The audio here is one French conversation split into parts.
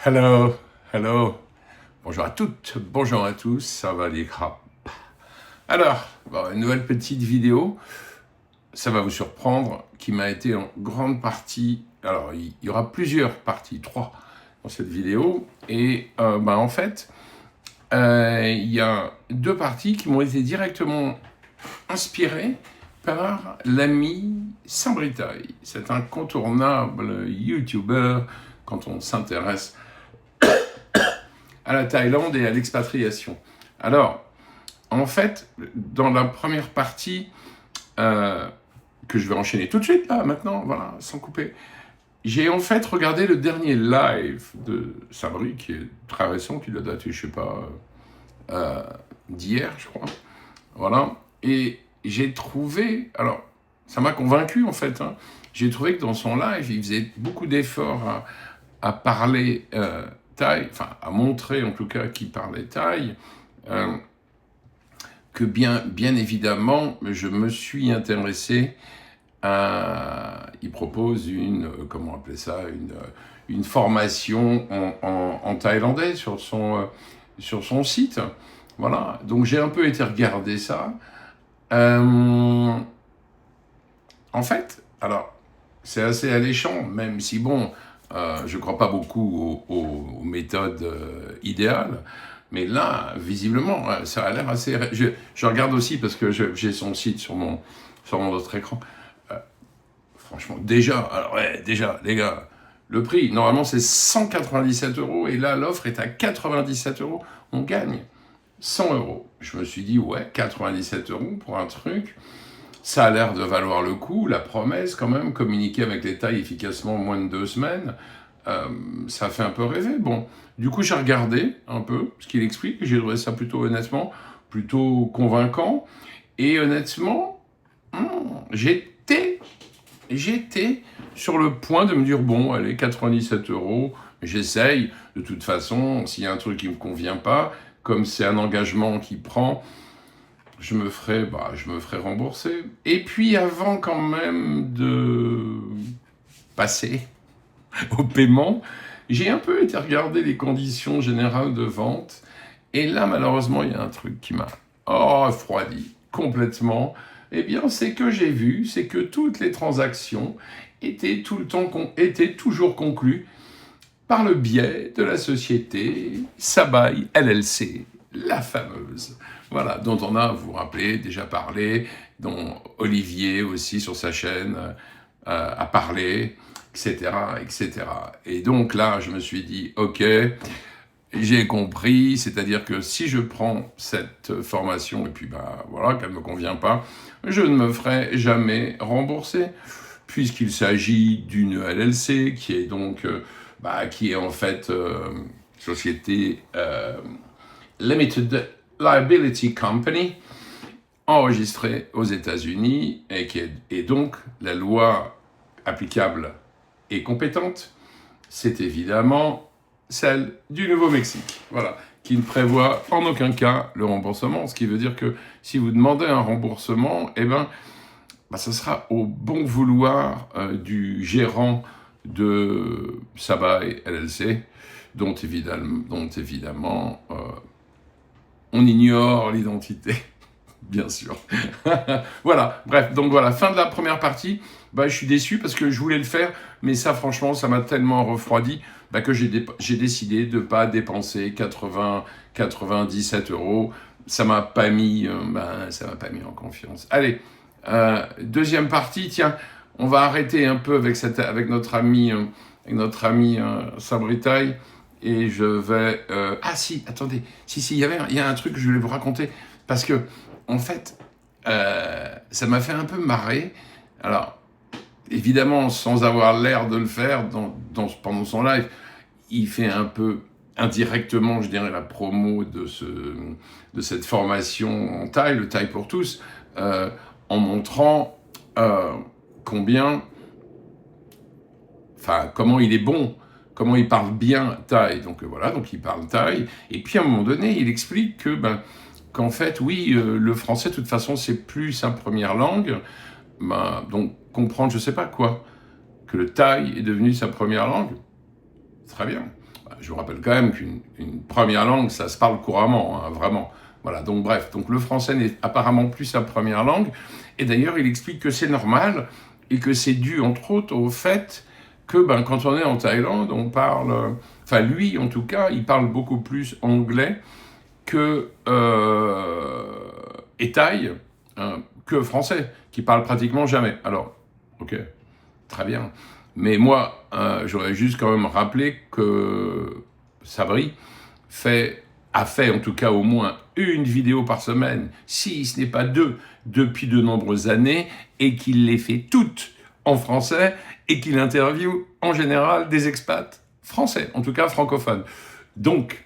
Hello, hello. Bonjour à toutes, bonjour à tous, ça va les crap. Alors, une nouvelle petite vidéo, ça va vous surprendre, qui m'a été en grande partie, alors il y aura plusieurs parties, 3 dans cette vidéo, et en fait, il y a 2 parties qui m'ont été directement inspirées par l'ami Saint-Brieuc. C'est un incontournable YouTuber quand on s'intéresse à la Thaïlande et à l'expatriation. Alors, en fait, dans la première partie, que je vais enchaîner tout de suite, là, maintenant, voilà, sans couper, j'ai en fait regardé le dernier live de Saint-Brieuc, qui est très récent, qui doit dater, je sais pas, d'hier, je crois. Voilà. Et j'ai trouvé, alors, ça m'a convaincu, en fait, hein. J'ai trouvé que dans son live, il faisait beaucoup d'efforts à parler thaï, enfin à montrer en tout cas qu'il parlait thaï, que bien évidemment je me suis intéressé à... Il propose comment appeler ça, une formation en thaïlandais sur son site. Voilà, donc j'ai un peu été regarder ça. En fait, alors, c'est assez alléchant, même si bon, je ne crois pas beaucoup aux méthodes idéales, mais là, visiblement, ça a l'air assez... Je regarde aussi parce que j'ai son site sur mon autre écran. Franchement, déjà, les gars, le prix, normalement, c'est 197 € et là, l'offre est à 97 €. On gagne 100 €. Je me suis dit, ouais, 97 € pour un truc... Ça a l'air de valoir le coup, la promesse quand même, communiquer avec les Thaïs efficacement en moins de 2 semaines, ça fait un peu rêver. Bon, du coup j'ai regardé un peu ce qu'il explique, et j'ai trouvé ça plutôt honnêtement, plutôt convaincant, et honnêtement, j'étais sur le point de me dire, bon, allez, 97 €, j'essaye, de toute façon, s'il y a un truc qui ne me convient pas, comme c'est un engagement qui prend, je me ferai rembourser. Et puis avant quand même de passer au paiement, j'ai un peu été regarder les conditions générales de vente. Et là, malheureusement, il y a un truc qui m'a refroidi complètement. Eh bien, c'est que toutes les transactions étaient toujours conclues par le biais de la société Sabai LLC, la fameuse, voilà, dont on a, vous vous rappelez, déjà parlé, dont Olivier aussi sur sa chaîne a parlé, etc., etc. Et donc là, je me suis dit, ok, j'ai compris, c'est-à-dire que si je prends cette formation et puis voilà, qu'elle ne me convient pas, je ne me ferai jamais rembourser, puisqu'il s'agit d'une LLC qui est donc, qui est en fait société Limited Liability Company, enregistrée aux États-Unis et donc la loi applicable et compétente, c'est évidemment celle du Nouveau-Mexique, voilà, qui ne prévoit en aucun cas le remboursement, ce qui veut dire que si vous demandez un remboursement, ça sera au bon vouloir du gérant de Sabai LLC, dont évidemment on ignore l'identité, bien sûr. Voilà, bref, donc voilà, fin de la première partie. Je suis déçu parce que je voulais le faire, mais ça, franchement, ça m'a tellement refroidi que j'ai décidé de ne pas dépenser 97 €. Ça m'a pas mis en confiance. Allez, deuxième partie, tiens, on va arrêter un peu avec notre ami Saint-Brieuc. Et je vais... si, attendez. Il y a un truc que je voulais vous raconter. Parce que, en fait, ça m'a fait un peu marrer. Alors, évidemment, sans avoir l'air de le faire pendant son live, il fait un peu indirectement, je dirais, la promo de cette formation en Thaï, le Thaï pour tous, en montrant comment il est bon, comment il parle bien thaï. Donc voilà, donc il parle thaï. Et puis à un moment donné, il explique qu'en fait, oui, le français, de toute façon, c'est plus sa première langue. Donc comprendre, je sais pas quoi, que le thaï est devenu sa première langue, très bien. je vous rappelle quand même qu'une première langue, ça se parle couramment, hein, vraiment. Voilà, donc bref, donc le français n'est apparemment plus sa première langue, et d'ailleurs il explique que c'est normal, et que c'est dû entre autres au fait que quand on est en Thaïlande, on parle, enfin lui en tout cas, il parle beaucoup plus anglais que et thaï que français, qui parle pratiquement jamais. Alors, ok, très bien. Mais moi, j'aurais juste quand même rappelé que Sabri a fait en tout cas au moins une vidéo par semaine, si ce n'est pas deux, depuis de nombreuses années, et qu'il les fait toutes en français, et qu'il interviewe en général des expats français, en tout cas francophones. Donc,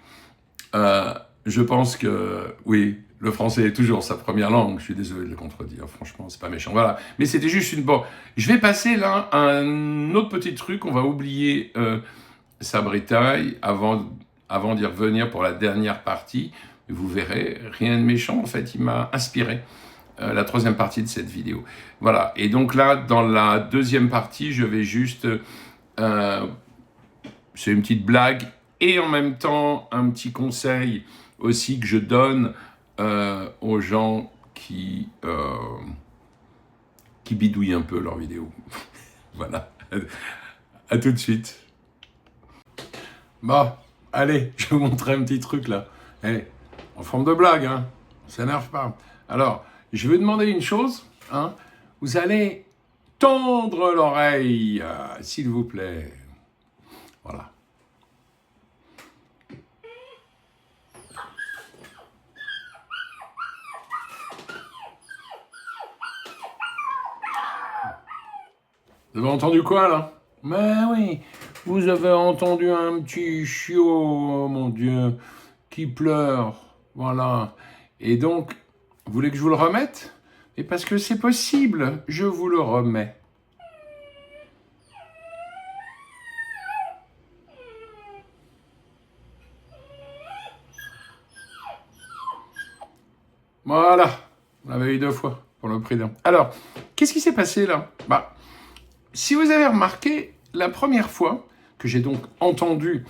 je pense que, oui, le français est toujours sa première langue. Je suis désolé de le contredire, franchement, c'est pas méchant. Voilà. Mais c'était juste une... Bon, je vais passer là à un autre petit truc. On va oublier Sabri Thaï avant d'y revenir pour la dernière partie. Vous verrez, rien de méchant. En fait, il m'a inspiré la troisième partie de cette vidéo. Voilà. Et donc là, dans la deuxième partie, je vais juste... c'est une petite blague et en même temps un petit conseil aussi que je donne aux gens qui bidouillent un peu leurs vidéos. Voilà. À tout de suite. Bon, allez, je vais vous montrer un petit truc là. Allez, en forme de blague, hein. On s'énerve pas. Alors, je vais demander une chose, hein. Vous allez tendre l'oreille, s'il vous plaît. Voilà. Vous avez entendu quoi, là? Ben oui, vous avez entendu un petit chiot, oh mon Dieu, qui pleure, voilà. Et donc, vous voulez que je vous le remette? Et parce que c'est possible, je vous le remets. Voilà, on l'avait eu 2 fois pour le prix d'un. Alors, qu'est-ce qui s'est passé là? Si vous avez remarqué, la première fois que j'ai donc entendu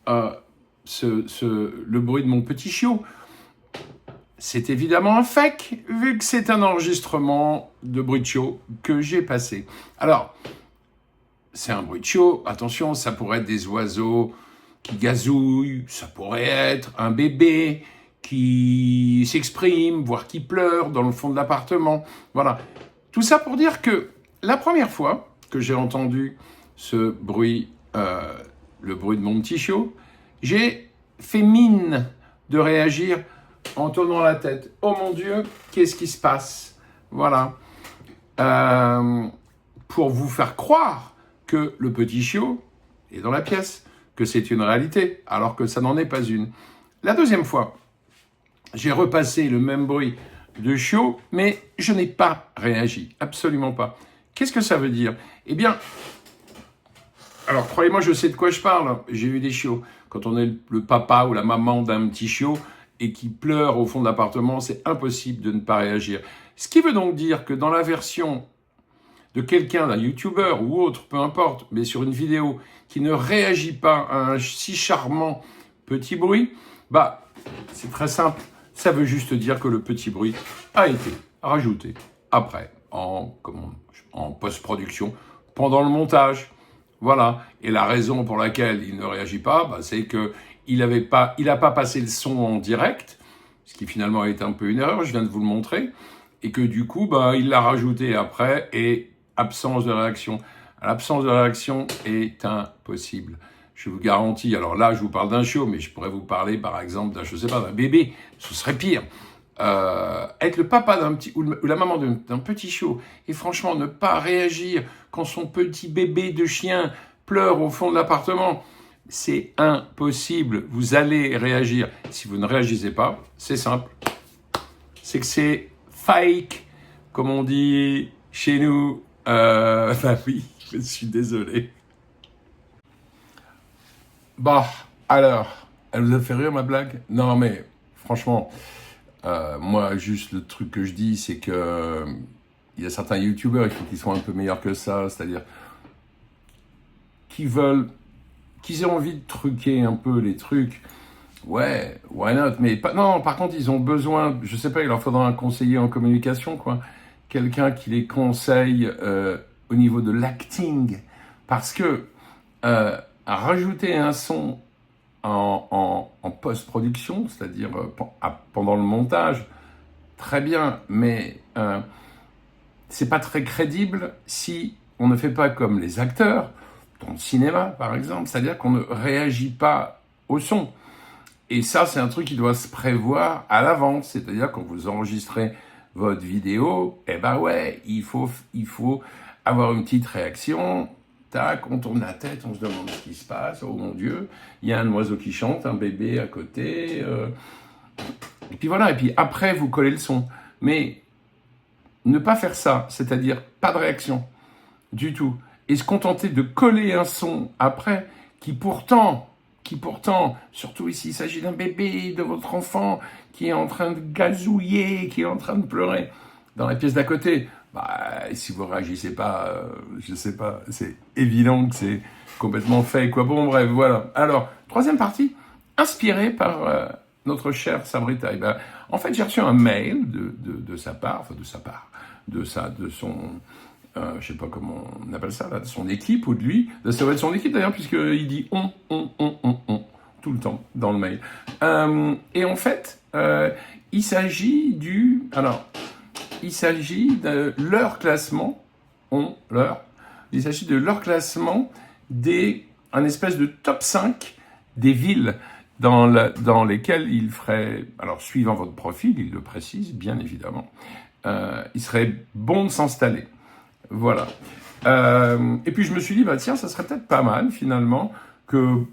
le bruit de mon petit chiot, c'est évidemment un fake, vu que c'est un enregistrement de bruit de chiot que j'ai passé. Alors, c'est un bruit de chiot, attention, ça pourrait être des oiseaux qui gazouillent, ça pourrait être un bébé qui s'exprime, voire qui pleure dans le fond de l'appartement. Voilà. Tout ça pour dire que la première fois que j'ai entendu ce bruit, le bruit de mon petit chiot, j'ai fait mine de réagir en tournant la tête. Oh mon Dieu, qu'est-ce qui se passe? Voilà. Pour vous faire croire que le petit chiot est dans la pièce, que c'est une réalité, alors que ça n'en est pas une. La deuxième fois, j'ai repassé le même bruit de chiot, mais je n'ai pas réagi, absolument pas. Qu'est-ce que ça veut dire? Eh bien, alors croyez-moi, je sais de quoi je parle, j'ai eu des chiots. Quand on est le papa ou la maman d'un petit chiot et qui pleure au fond de l'appartement, c'est impossible de ne pas réagir. Ce qui veut donc dire que dans la version de quelqu'un, d'un YouTuber ou autre, peu importe, mais sur une vidéo qui ne réagit pas à un si charmant petit bruit, c'est très simple. Ça veut juste dire que le petit bruit a été rajouté après, en post-production, pendant le montage. Voilà. Et la raison pour laquelle il ne réagit pas, c'est qu'il n'a pas passé le son en direct, ce qui finalement est un peu une erreur, je viens de vous le montrer, et que du coup, il l'a rajouté après, et absence de réaction. L'absence de réaction est impossible. Je vous garantis, alors là, je vous parle d'un chiot, mais je pourrais vous parler, par exemple, d'un bébé. Ce serait pire. Être le papa d'un petit, ou la maman d'un petit chiot, et franchement, ne pas réagir quand son petit bébé de chien pleure au fond de l'appartement, c'est impossible. Vous allez réagir. Si vous ne réagissez pas, c'est simple. C'est que c'est fake, comme on dit chez nous. Oui, je suis désolé. Alors, elle vous a fait rire ma blague? Non, mais franchement, moi, juste le truc que je dis, c'est que il y a certains youtubeurs qui sont un peu meilleurs que ça, c'est-à-dire qui veulent qu'ils aient envie de truquer un peu les trucs, ouais, why not? Mais non, par contre, ils ont besoin, je sais pas, il leur faudra un conseiller en communication, quoi. Quelqu'un qui les conseille au niveau de l'acting. Parce que rajouter un son en post-production, c'est-à-dire pendant le montage, très bien, mais c'est pas très crédible si on ne fait pas comme les acteurs, dans le cinéma par exemple, c'est-à-dire qu'on ne réagit pas au son. Et ça, c'est un truc qui doit se prévoir à l'avance, c'est-à-dire quand vous enregistrez votre vidéo, eh ben ouais, il faut avoir une petite réaction. Tac, on tourne la tête, on se demande ce qui se passe. Oh mon Dieu, il y a un oiseau qui chante, un bébé à côté. Et puis voilà, et puis après, vous collez le son. Mais ne pas faire ça, c'est-à-dire pas de réaction du tout, et se contenter de coller un son après, qui pourtant, surtout ici, il s'agit d'un bébé, de votre enfant, qui est en train de gazouiller, qui est en train de pleurer, dans la pièce d'à côté, bah, si vous réagissez pas, je sais pas, c'est évident que c'est complètement fake, quoi. Bon, bref, voilà. Alors, troisième partie, inspiré par notre chère Sabrita. Ben, en fait, j'ai reçu un mail de sa part, de son, je sais pas comment on appelle ça, là, de son équipe ou de lui. Ça va être son équipe d'ailleurs, puisqu'il dit on, tout le temps dans le mail. Et en fait, il s'agit de leur classement, il s'agit de leur classement un espèce de top 5 des villes dans lesquelles il ferait, alors suivant votre profil, il le précise bien évidemment, il serait bon de s'installer. Voilà. Et puis je me suis dit, bah tiens, ça serait peut-être pas mal finalement que...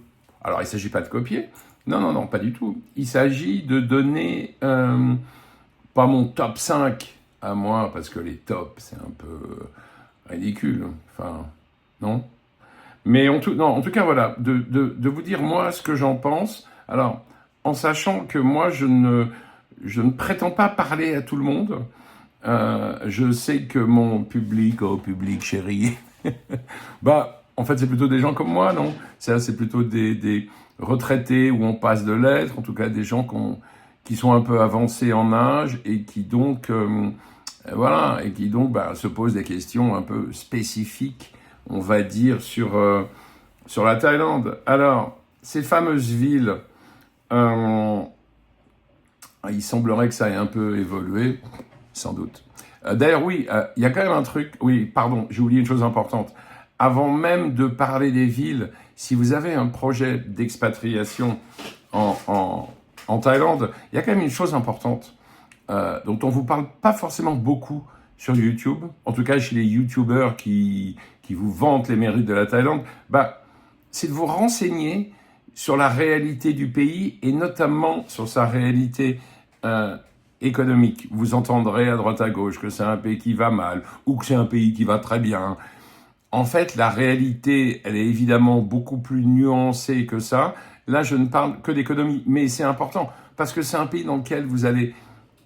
Alors il ne s'agit pas de copier, non, pas du tout. Il s'agit de donner, pas mon top 5 à moi, parce que les tops, c'est un peu ridicule, enfin, non. Mais en tout cas, voilà, de vous dire moi ce que j'en pense, alors, en sachant que moi, je ne prétends pas parler à tout le monde. Je sais que mon public, public chéri, bah, en fait, c'est plutôt des gens comme moi, non? C'est plutôt des retraités où on passe de lettres, en tout cas des gens qui sont un peu avancés en âge et qui donc, voilà, et qui donc bah, se posent des questions un peu spécifiques, on va dire, sur la Thaïlande. Alors, ces fameuses villes, il semblerait que ça ait un peu évolué, sans doute. D'ailleurs, oui, il y a quand même un truc... Oui, pardon, j'ai oublié une chose importante. Avant même de parler des villes, si vous avez un projet d'expatriation en Thaïlande, il y a quand même une chose importante dont on ne vous parle pas forcément beaucoup sur YouTube, en tout cas chez les YouTubeurs qui vous vantent les mérites de la Thaïlande, bah, c'est de vous renseigner sur la réalité du pays et notamment sur sa réalité économique. Vous entendrez à droite à gauche que c'est un pays qui va mal ou que c'est un pays qui va très bien. En fait, la réalité, elle est évidemment beaucoup plus nuancée que ça. Là, je ne parle que d'économie, mais c'est important parce que c'est un pays dans lequel vous allez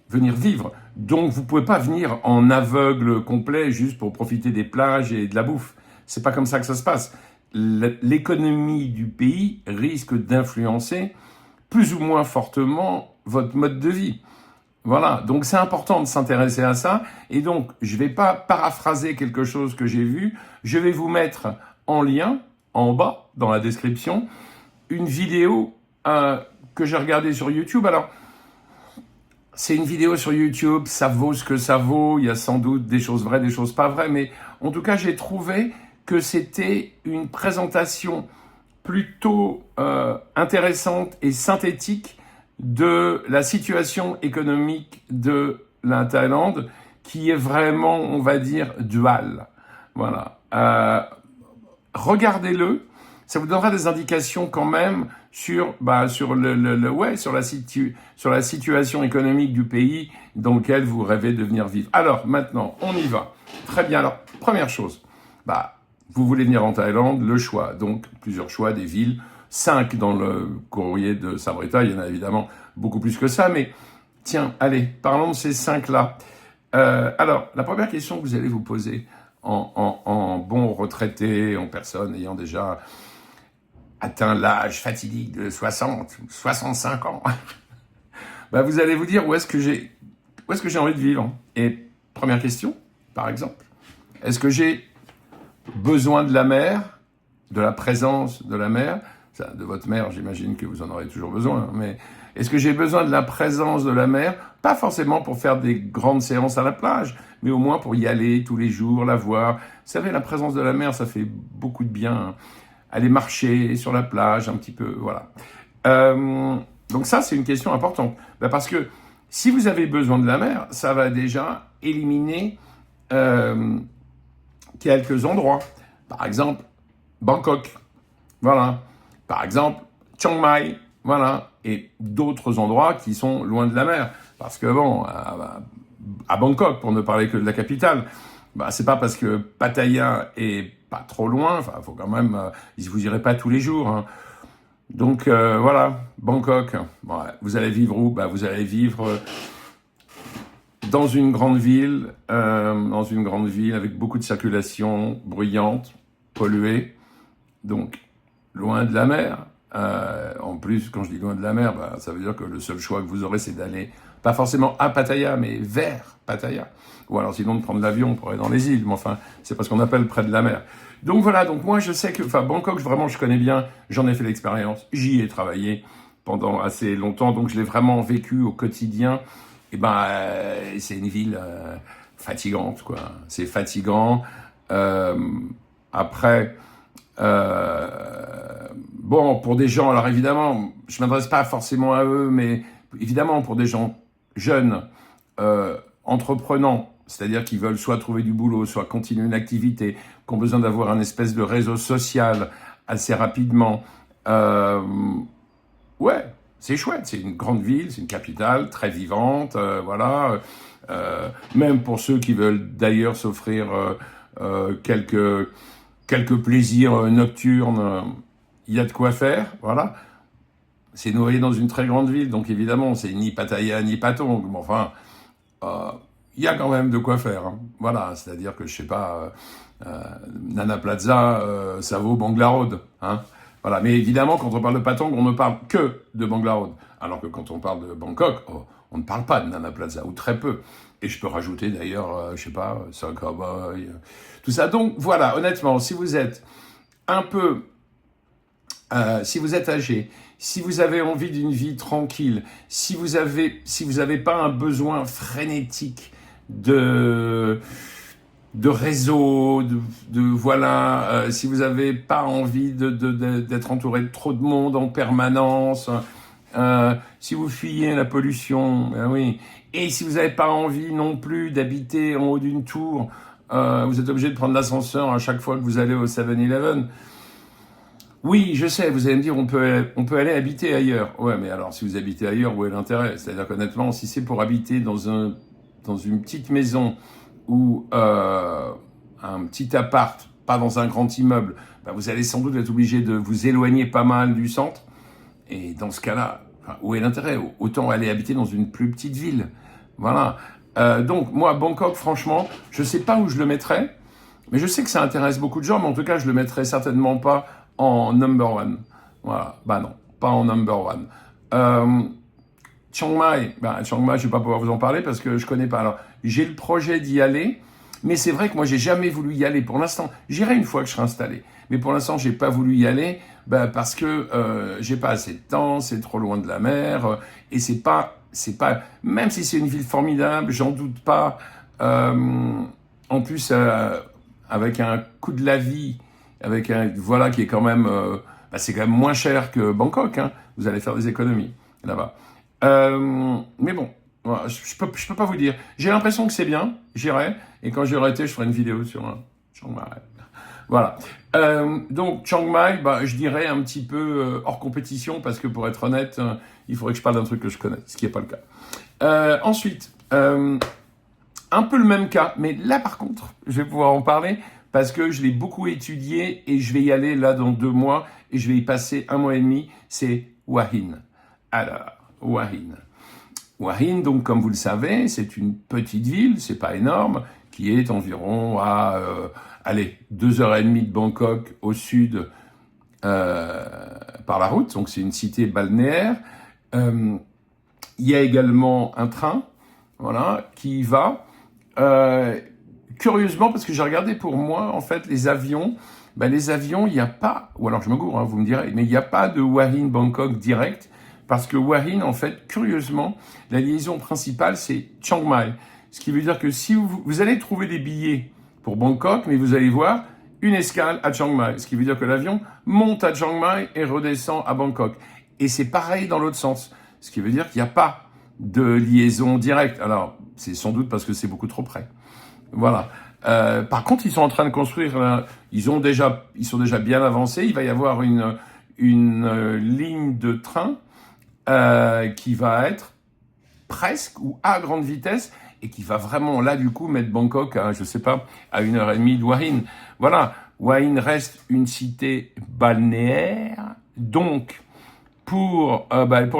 venir vivre. Donc, vous ne pouvez pas venir en aveugle complet juste pour profiter des plages et de la bouffe. C'est pas comme ça que ça se passe. L'économie du pays risque d'influencer plus ou moins fortement votre mode de vie. Voilà, donc c'est important de s'intéresser à ça. Et donc, je ne vais pas paraphraser quelque chose que j'ai vu. Je vais vous mettre en lien, en bas, dans la description, une vidéo que j'ai regardée sur YouTube. Alors, c'est une vidéo sur YouTube, ça vaut ce que ça vaut. Il y a sans doute des choses vraies, des choses pas vraies. Mais en tout cas, j'ai trouvé que c'était une présentation plutôt intéressante et synthétique de la situation économique de la Thaïlande, qui est vraiment, on va dire, duale. Voilà. Regardez-le, ça vous donnera des indications quand même sur la situation économique du pays dans lequel vous rêvez de venir vivre. Alors, maintenant, on y va. Très bien. Alors, première chose, vous voulez venir en Thaïlande, le choix. Donc, plusieurs choix, des villes. 5 dans le courrier de Sabrita, il y en a évidemment beaucoup plus que ça, mais tiens, allez, parlons de ces 5-là. Alors, la première question que vous allez vous poser en bon retraité, en personne ayant déjà atteint l'âge fatidique de 60, 65 ans, bah vous allez vous dire où est-ce que j'ai envie de vivre. Et première question, par exemple, est-ce que j'ai besoin de la mer, de la présence de la mer, ça, de votre mère, j'imagine que vous en aurez toujours besoin, mais est-ce que j'ai besoin de la présence de la mer, pas forcément pour faire des grandes séances à la plage, mais au moins pour y aller tous les jours, la voir. Vous savez, la présence de la mer, ça fait beaucoup de bien, hein. Aller marcher sur la plage un petit peu, voilà. Donc ça, c'est une question importante. Ben parce que si vous avez besoin de la mer, ça va déjà éliminer quelques endroits. Par exemple, Bangkok, voilà. Par exemple, Chiang Mai, voilà. Et d'autres endroits qui sont loin de la mer. Parce que bon, à Bangkok, pour ne parler que de la capitale, bah, c'est pas parce que Pattaya est pas trop loin, enfin, faut quand même, vous irez pas tous les jours, hein. Donc, voilà, Bangkok, bon, vous allez vivre où? Bah, vous allez vivre dans une grande ville avec beaucoup de circulation bruyante, polluée, donc loin de la mer. En plus, quand je dis loin de la mer, bah, ça veut dire que le seul choix que vous aurez, c'est d'aller, pas forcément à Pattaya, mais vers Pattaya. Ou alors sinon de prendre l'avion pour aller dans les îles, mais enfin, c'est pas ce qu'on appelle près de la mer. Donc voilà, donc moi je sais que, enfin Bangkok, vraiment je connais bien, j'en ai fait l'expérience, j'y ai travaillé pendant assez longtemps, donc je l'ai vraiment vécu au quotidien. Et ben, c'est une ville fatigante, quoi. C'est fatigant. Après, bon, pour des gens, alors évidemment, je ne m'adresse pas forcément à eux, mais évidemment, pour des gens jeunes, entreprenants, c'est-à-dire qui veulent soit trouver du boulot, soit continuer une activité, qui ont besoin d'avoir un espèce de réseau social assez rapidement, ouais, c'est chouette, c'est une grande ville, c'est une capitale très vivante, voilà. Même pour ceux qui veulent d'ailleurs s'offrir quelques plaisirs nocturnes, il y a de quoi faire, voilà. C'est noyé dans une très grande ville, donc évidemment, c'est ni Pattaya ni Patong, mais enfin, il y a quand même de quoi faire, hein. Voilà, c'est-à-dire que, je sais pas, Nana Plaza, ça vaut Bangla Road, hein. Voilà, mais évidemment, quand on parle de Patong, on ne parle que de Bangla Road, alors que quand on parle de Bangkok, on ne parle pas de Nana Plaza, ou très peu. Et je peux rajouter d'ailleurs, je sais pas, Sakaboy, tout ça. Donc voilà, honnêtement, si vous êtes un peu, si vous êtes âgé, si vous avez envie d'une vie tranquille, si vous avez pas un besoin frénétique de réseau, voilà, si vous n'avez pas envie d'être entouré de trop de monde en permanence, si vous fuyez la pollution, ben oui, et si vous n'avez pas envie non plus d'habiter en haut d'une tour, vous êtes obligé de prendre l'ascenseur à chaque fois que vous allez au 7-Eleven. Oui, je sais, vous allez me dire, on peut aller habiter ailleurs. Ouais, mais alors, si vous habitez ailleurs, où est l'intérêt? C'est-à-dire qu'honnêtement, si c'est pour habiter dans une petite maison ou un petit appart, pas dans un grand immeuble, bah vous allez sans doute être obligé de vous éloigner pas mal du centre. Et dans ce cas-là, enfin, où est l'intérêt? Autant aller habiter dans une plus petite ville. Voilà. Donc, moi, Bangkok, franchement, je sais pas où je le mettrais, mais je sais que ça intéresse beaucoup de gens, mais en tout cas, je le mettrais certainement pas en number one. Voilà. Bah non, pas en number one. Chiang Mai, je vais pas pouvoir vous en parler parce que je connais pas. Alors, j'ai le projet d'y aller, mais c'est vrai que moi, j'ai jamais voulu y aller pour l'instant. J'irai une fois que je serai installé. Mais pour l'instant, j'ai pas voulu y aller, parce que j'ai pas assez de temps, c'est trop loin de la mer, et c'est pas, même si c'est une ville formidable, j'en doute pas. En plus, avec un coût de la vie, voilà, qui est quand même, c'est quand même moins cher que Bangkok, hein. Vous allez faire des économies là-bas. Mais bon, voilà, je peux pas vous dire. J'ai l'impression que c'est bien, j'irai, et quand j'aurai été, je ferai une vidéo sur Chiang Mai. Voilà. Donc Chiang Mai, je dirais un petit peu hors compétition, parce que pour être honnête, il faudrait que je parle d'un truc que je connais, ce qui n'est pas le cas. Ensuite, un peu le même cas, mais là par contre, je vais pouvoir en parler, parce que je l'ai beaucoup étudié, et je vais y aller là dans 2 mois, et je vais y passer 1 mois et demi, c'est Hua Hin. Alors, Hua Hin. Hua Hin, donc comme vous le savez, c'est une petite ville, c'est pas énorme, qui est environ à, 2h30 de Bangkok au sud, par la route, donc c'est une cité balnéaire. Il y a également un train, voilà, qui y va. Curieusement, parce que j'ai regardé pour moi, en fait, les avions, il n'y a pas, ou alors je me gourre, hein, vous me direz, mais il n'y a pas de Hua-Hin-Bangkok direct, parce que Hua-Hin, en fait, curieusement, la liaison principale, c'est Chiang Mai. Ce qui veut dire que si vous allez trouver des billets pour Bangkok, mais vous allez voir une escale à Chiang Mai. Ce qui veut dire que l'avion monte à Chiang Mai et redescend à Bangkok. Et c'est pareil dans l'autre sens. Ce qui veut dire qu'il n'y a pas de liaison directe. Alors, c'est sans doute parce que c'est beaucoup trop près. Voilà. Par contre, ils sont en train de construire, ils sont déjà bien avancés. Il va y avoir une ligne de train qui va être presque ou à grande vitesse et qui va vraiment là du coup mettre Bangkok à, je sais pas, à 1h30 de Hua Hin. Voilà, Hua Hin reste une cité balnéaire, donc pour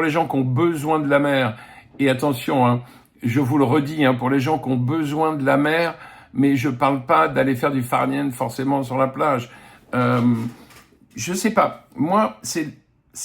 les gens qui ont besoin de la mer, et attention, hein, je vous le redis, hein, pour les gens qui ont besoin de la mer, mais je parle pas d'aller faire du farniente forcément sur la plage. Je sais pas, moi c'est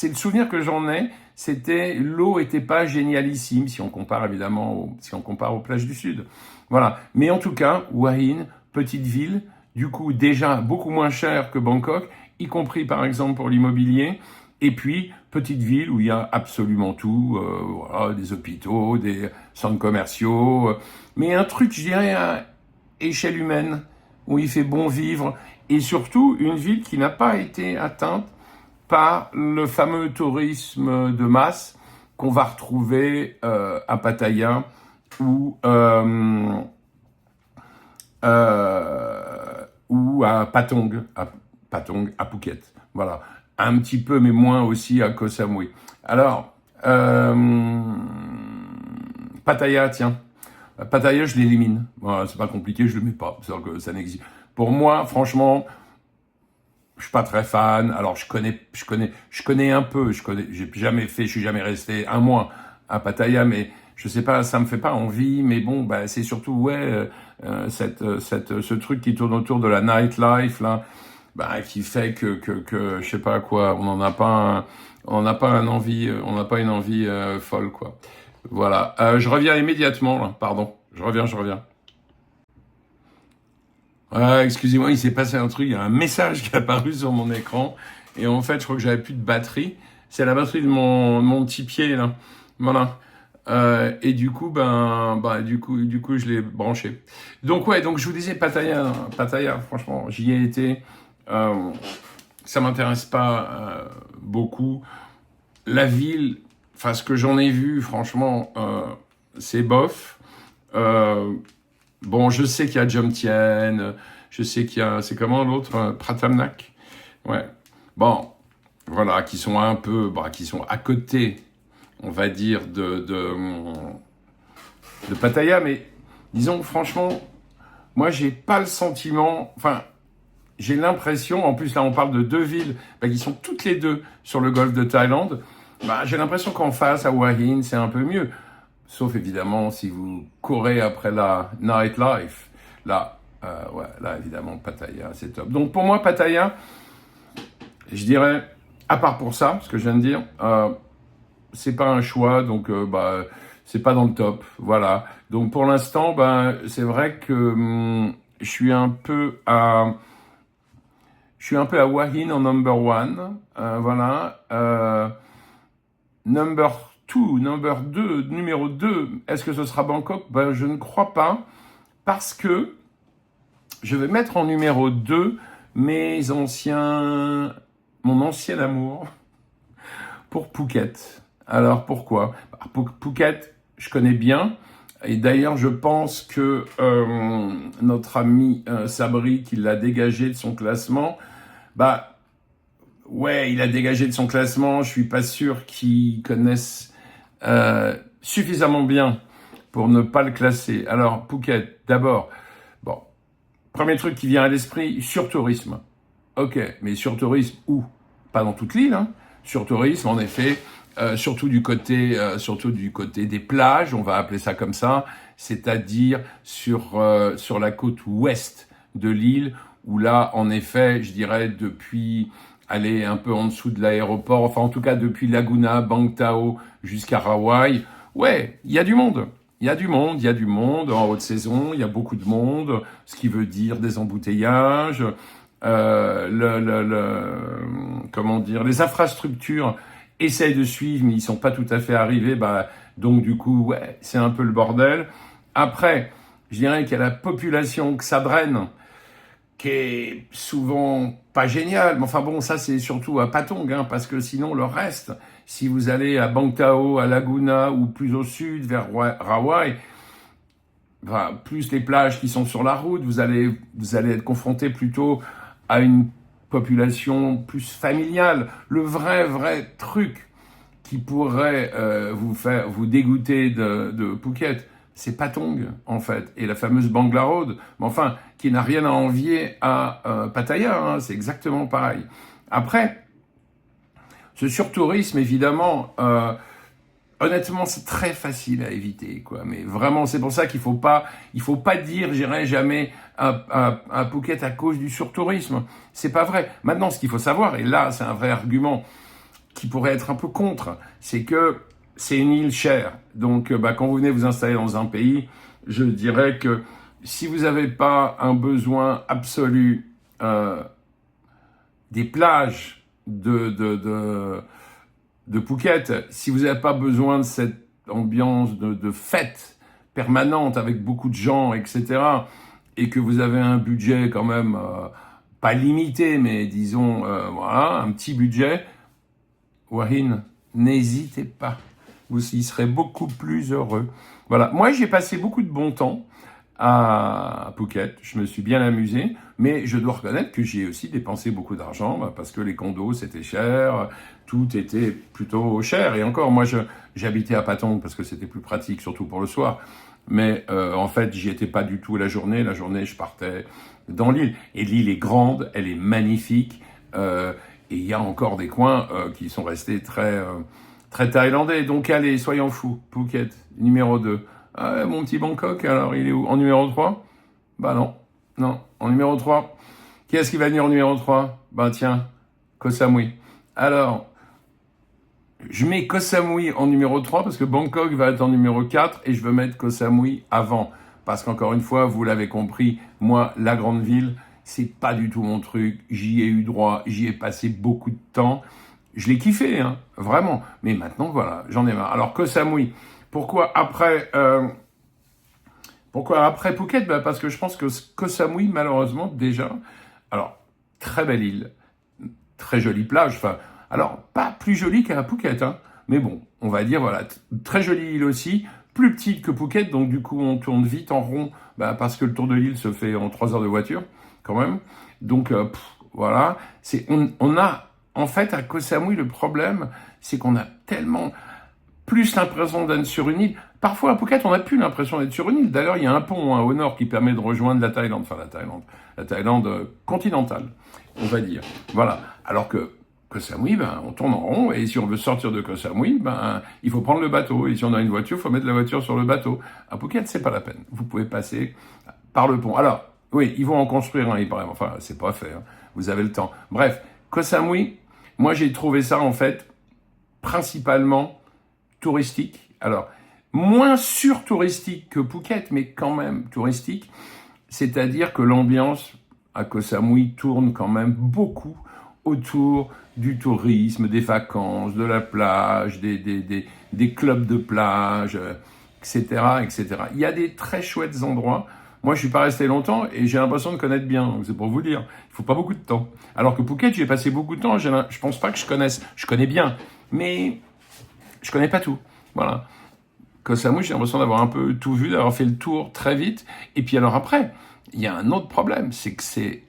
le souvenir que j'en ai, c'était l'eau était pas génialissime si on compare évidemment aux plages du sud. Voilà, mais en tout cas, Hua Hin, petite ville, du coup déjà beaucoup moins cher que Bangkok, y compris par exemple pour l'immobilier. Et puis, petite ville où il y a absolument tout, voilà, des hôpitaux, des centres commerciaux, mais un truc, je dirais, à échelle humaine, où il fait bon vivre, et surtout une ville qui n'a pas été atteinte par le fameux tourisme de masse qu'on va retrouver à Pattaya ou à Patong, à Phuket. Voilà. Un petit peu, mais moins aussi à Koh Samui. Alors, Pattaya, tiens. Pattaya, je l'élimine. Voilà, c'est pas compliqué, je le mets pas. C'est-à-dire que ça n'existe. Pour moi, franchement, je suis pas très fan. Alors, je connais un peu. Je suis jamais resté un mois à Pattaya, mais je sais pas, ça me fait pas envie. Mais bon, c'est surtout, ouais, ce truc qui tourne autour de la nightlife, là. Qui fait que je sais pas quoi, on n'a pas une envie folle quoi. Voilà, je reviens immédiatement là, pardon, je reviens. Excusez-moi, il s'est passé un truc, il y a un message qui est apparu sur mon écran et en fait, je crois que j'avais plus de batterie. C'est la batterie de mon petit pied là. Voilà. Et du coup, du coup, je l'ai branché. Donc ouais, donc je vous disais Pattaya, franchement, j'y ai été. Ça m'intéresse pas beaucoup. La ville, enfin ce que j'en ai vu, franchement, c'est bof. Bon, je sais qu'il y a Jomtien, je sais qu'il y a, c'est comment l'autre, Pratamnak. Ouais. Bon, voilà, qui sont un peu, qui sont à côté, on va dire, de Pattaya, mais disons franchement, moi j'ai pas le sentiment, enfin. J'ai l'impression, en plus là on parle de deux villes qui sont toutes les deux sur le golfe de Thaïlande, j'ai l'impression qu'en face, à Hua Hin, c'est un peu mieux. Sauf évidemment si vous courez après la nightlife. Là, là évidemment Pattaya, c'est top. Donc pour moi Pattaya, je dirais, à part pour ça, ce que je viens de dire, c'est pas un choix, donc c'est pas dans le top. Voilà. Donc pour l'instant, c'est vrai que je suis un peu à Hua Hin en number one, voilà. Numéro 2, est-ce que ce sera Bangkok? Je ne crois pas, parce que je vais mettre en numéro 2 mon ancien amour pour Phuket. Alors pourquoi? Phuket, je connais bien. Et d'ailleurs, je pense que notre ami Sabri, qui l'a dégagé de son classement, ouais, il a dégagé de son classement. Je suis pas sûr qu'il connaisse suffisamment bien pour ne pas le classer. Alors, Phuket, d'abord, bon, premier truc qui vient à l'esprit, surtourisme. Ok, mais surtourisme où? Pas dans toute l'île, hein. Surtourisme, en effet, surtout du côté des plages, on va appeler ça comme ça, c'est-à-dire sur la côte ouest de l'île, où là, en effet, je dirais depuis aller un peu en dessous de l'aéroport, enfin en tout cas depuis Laguna, Bangtao jusqu'à Hawaï, ouais, il y a du monde. Il y a du monde, il y a du monde en haute saison, il y a beaucoup de monde, ce qui veut dire des embouteillages, comment dire, les infrastructures essayent de suivre, mais ils sont pas tout à fait arrivés, bah, donc du coup, ouais, c'est un peu le bordel. Après, je dirais qu'il y a la population que ça draine, qui est souvent pas génial, mais enfin bon, ça c'est surtout à Patong, hein, parce que sinon le reste, si vous allez à Bangtao, à Laguna ou plus au sud vers Hawaï, enfin, plus les plages qui sont sur la route, vous allez être confronté plutôt à une population plus familiale. Le vrai truc qui pourrait vous dégoûter de Phuket, c'est Patong, en fait, et la fameuse Bangla Road, mais enfin, qui n'a rien à envier à Pattaya, hein, c'est exactement pareil. Après, ce surtourisme, évidemment, honnêtement, c'est très facile à éviter, quoi. Mais vraiment, c'est pour ça qu'il faut pas dire, j'irai jamais à Phuket à cause du surtourisme. C'est pas vrai. Maintenant, ce qu'il faut savoir, et là, c'est un vrai argument qui pourrait être un peu contre, c'est que c'est une île chère. Donc, quand vous venez vous installer dans un pays, je dirais que si vous n'avez pas un besoin absolu des plages de Phuket, si vous n'avez pas besoin de cette ambiance de fête permanente avec beaucoup de gens, etc., et que vous avez un budget quand même pas limité, mais disons, voilà, un petit budget, Wahin, n'hésitez pas. Vous y serez beaucoup plus heureux. Voilà. Moi, j'ai passé beaucoup de bon temps à Phuket. Je me suis bien amusé, mais je dois reconnaître que j'ai aussi dépensé beaucoup d'argent parce que les condos, c'était cher, tout était plutôt cher. Et encore, moi, j'habitais à Patong parce que c'était plus pratique, surtout pour le soir. Mais en fait, j'y étais pas du tout la journée. La journée, je partais dans l'île. Et l'île est grande, elle est magnifique. Et il y a encore des coins qui sont restés très thaïlandais. Donc allez, soyons fous. Phuket, numéro 2. Ah ouais, mon petit Bangkok, alors il est où? En numéro 3? Bah non, en numéro 3. Qui est-ce qui va venir en numéro 3? Bah tiens, Koh Samui. Alors, je mets Koh Samui en numéro 3 parce que Bangkok va être en numéro 4 et je veux mettre Koh Samui avant. Parce qu'encore une fois, vous l'avez compris, moi, la grande ville, c'est pas du tout mon truc. J'y ai eu droit, j'y ai passé beaucoup de temps. Je l'ai kiffé, hein, vraiment. Mais maintenant, voilà, j'en ai marre. Alors, Koh Samui, pourquoi après Phuket? Bah, parce que je pense que Koh Samui, malheureusement, déjà, alors, très belle île, très jolie plage, enfin, alors, pas plus jolie qu'à Phuket, hein, mais bon, on va dire, voilà, très jolie île aussi, plus petite que Phuket, donc du coup, on tourne vite en rond, bah, parce que le tour de l'île se fait en 3 heures de voiture, quand même. Donc, voilà, on a, en fait, à Koh Samui, le problème, c'est qu'on a tellement plus l'impression d'être sur une île. Parfois, à Phuket, on n'a plus l'impression d'être sur une île. D'ailleurs, il y a un pont hein, au nord qui permet de rejoindre la Thaïlande, enfin la Thaïlande continentale, on va dire. Voilà. Alors que Koh Samui, ben, on tourne en rond, et si on veut sortir de Koh Samui, ben, il faut prendre le bateau. Et si on a une voiture, il faut mettre la voiture sur le bateau. À Phuket, c'est pas la peine. Vous pouvez passer par le pont. Alors, oui, ils vont en construire un, il paraît. Enfin, c'est pas fait. Hein. Vous avez le temps. Bref, Koh Samui, moi, j'ai trouvé ça, en fait, principalement touristique. Alors, moins sur-touristique que Phuket, mais quand même touristique. C'est-à-dire que l'ambiance à Koh Samui tourne quand même beaucoup autour du tourisme, des vacances, de la plage, des clubs de plage, etc., etc. Il y a des très chouettes endroits. Moi, je suis pas resté longtemps et j'ai l'impression de connaître bien. Donc, c'est pour vous dire. Il faut pas beaucoup de temps. Alors que Phuket, j'ai passé beaucoup de temps. Je pense pas que je connaisse. Je connais bien, mais je connais pas tout. Voilà. Koh Samui, j'ai l'impression d'avoir un peu tout vu, d'avoir fait le tour très vite. Et puis alors après, il y a un autre problème, c'est que c'est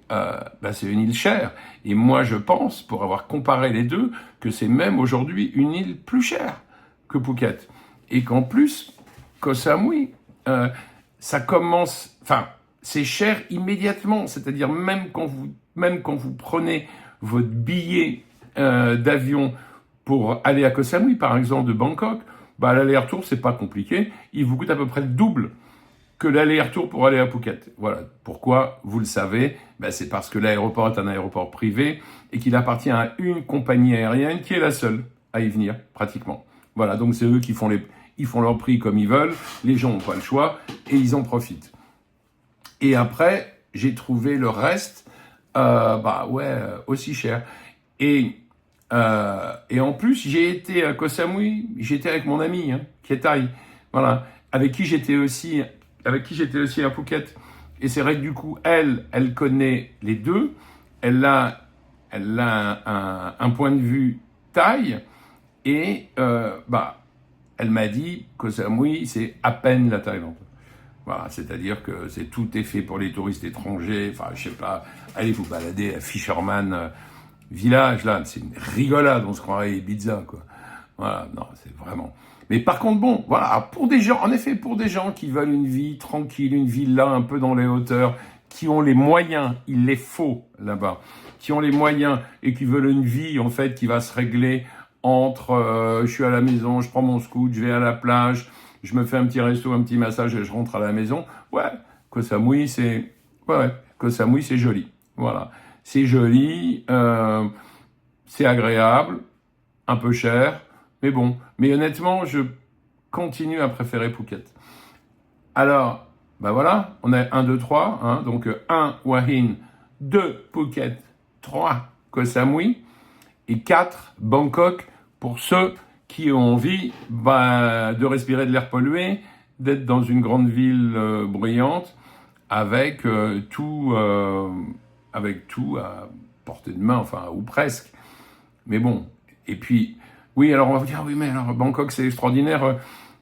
une île chère. Et moi, je pense, pour avoir comparé les deux, que c'est même aujourd'hui une île plus chère que Phuket. Et qu'en plus, Koh Samui, ça commence... Enfin, c'est cher immédiatement. C'est-à-dire même quand vous prenez votre billet d'avion pour aller à Koh Samui, par exemple, de Bangkok, bah, l'aller-retour, c'est pas compliqué. Il vous coûte à peu près le double que l'aller-retour pour aller à Phuket. Voilà. Pourquoi? Vous le savez, ben c'est parce que l'aéroport est un aéroport privé et qu'il appartient à une compagnie aérienne qui est la seule à y venir, pratiquement. Voilà, donc c'est eux qui font ils font leur prix comme ils veulent, les gens n'ont pas le choix et ils en profitent. Et après, j'ai trouvé le reste, aussi cher. Et en plus, j'ai été à Koh Samui, j'étais avec mon ami, qui est Thaï, voilà, avec qui j'étais aussi à Phuket. Et c'est vrai que du coup, elle connaît les deux, elle a un point de vue Thaï, et elle m'a dit que Koh Samui, c'est à peine la Thaïlande. Voilà, c'est-à-dire que tout est fait pour les touristes étrangers. Enfin, je sais pas, allez vous balader à Fisherman Village, là, c'est une rigolade, on se croirait Ibiza, quoi. Voilà, non, c'est vraiment... Mais par contre, bon, voilà, pour des gens, en effet, pour des gens qui veulent une vie tranquille, une vie là, un peu dans les hauteurs, qui ont les moyens, il les faut là-bas, qui ont les moyens et qui veulent une vie, en fait, qui va se régler entre je suis à la maison, je prends mon scoot, je vais à la plage, je me fais un petit resto, un petit massage et je rentre à la maison. Ouais, Koh Samui, Koh Samui, c'est joli. Voilà. C'est joli, c'est agréable, un peu cher, mais bon. Mais honnêtement, je continue à préférer Phuket. Alors, voilà, on a 1, 2, 3, hein, donc 1, Hua Hin, 2, Phuket, 3, Koh Samui, et 4, Bangkok, pour ceux qui ont envie de respirer de l'air pollué, d'être dans une grande ville bruyante, avec tout à portée de main, enfin, ou presque. Mais bon, et puis, oui, alors on va vous dire, oui, mais alors Bangkok, c'est extraordinaire.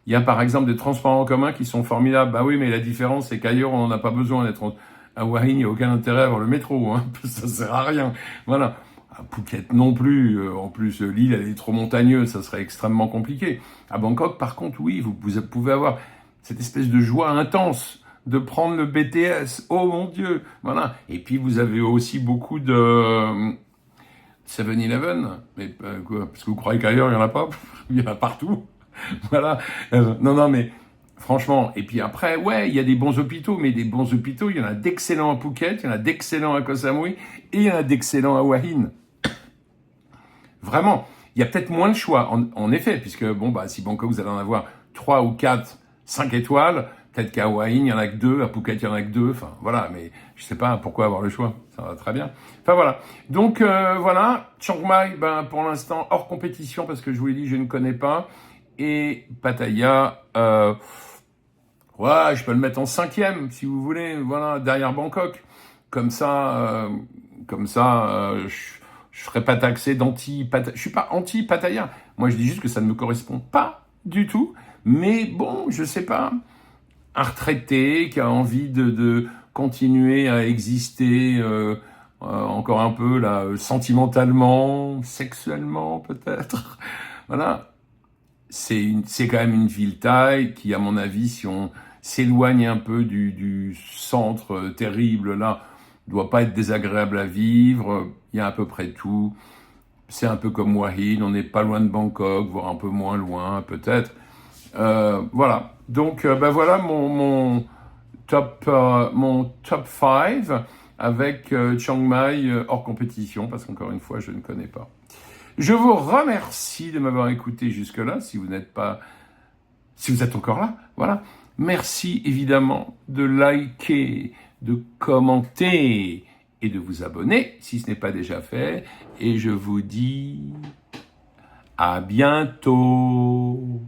Il y a par exemple des transports en commun qui sont formidables. Bah oui, mais la différence, c'est qu'ailleurs, on n'a pas besoin d'être à Hua Hin, il n'y a aucun intérêt à avoir le métro, hein, ça sert à rien. Voilà. À Phuket non plus. En plus, l'île, elle est trop montagneuse, ça serait extrêmement compliqué. À Bangkok, par contre, oui, vous pouvez avoir cette espèce de joie intense de prendre le BTS. Oh mon Dieu, voilà. Et puis vous avez aussi beaucoup de 7-Eleven, mais quoi, parce que vous croyez qu'ailleurs il y en a pas, il y en a partout. Voilà. Non, mais franchement. Et puis après, ouais, il y a des bons hôpitaux, mais des bons hôpitaux, il y en a d'excellents à Phuket, il y en a d'excellents à Koh Samui, et il y en a d'excellents à Hua Hin. Vraiment, il y a peut-être moins de choix, en effet, puisque si Bangkok, vous allez en avoir 3 ou 4, 5 étoiles, peut-être qu'à Hua Hin, il y en a que 2, à Phuket, il y en a que 2, enfin voilà, mais je sais pas pourquoi avoir le choix, ça va très bien. Enfin voilà, donc voilà, Chiang Mai, pour l'instant, hors compétition, parce que je vous l'ai dit, je ne connais pas, et Pattaya, je peux le mettre en 5e, si vous voulez, voilà, derrière Bangkok, comme ça, je ne serais pas taxé je suis pas anti-Pattaya. Moi, je dis juste que ça ne me correspond pas du tout. Mais bon, je sais pas. Un retraité qui a envie de continuer à exister encore un peu là, sentimentalement, sexuellement peut-être. Voilà. C'est quand même une ville thaï qui, à mon avis, si on s'éloigne un peu du centre terrible là, doit pas être désagréable à vivre. Il y a à peu près tout. C'est un peu comme Hua Hin, on n'est pas loin de Bangkok, voire un peu moins loin, peut-être. Voilà. Donc, voilà mon top 5 avec Chiang Mai hors compétition, parce qu'encore une fois, je ne connais pas. Je vous remercie de m'avoir écouté jusque-là, si vous êtes encore là, voilà. Merci évidemment de liker, de commenter et de vous abonner si ce n'est pas déjà fait. Et je vous dis à bientôt.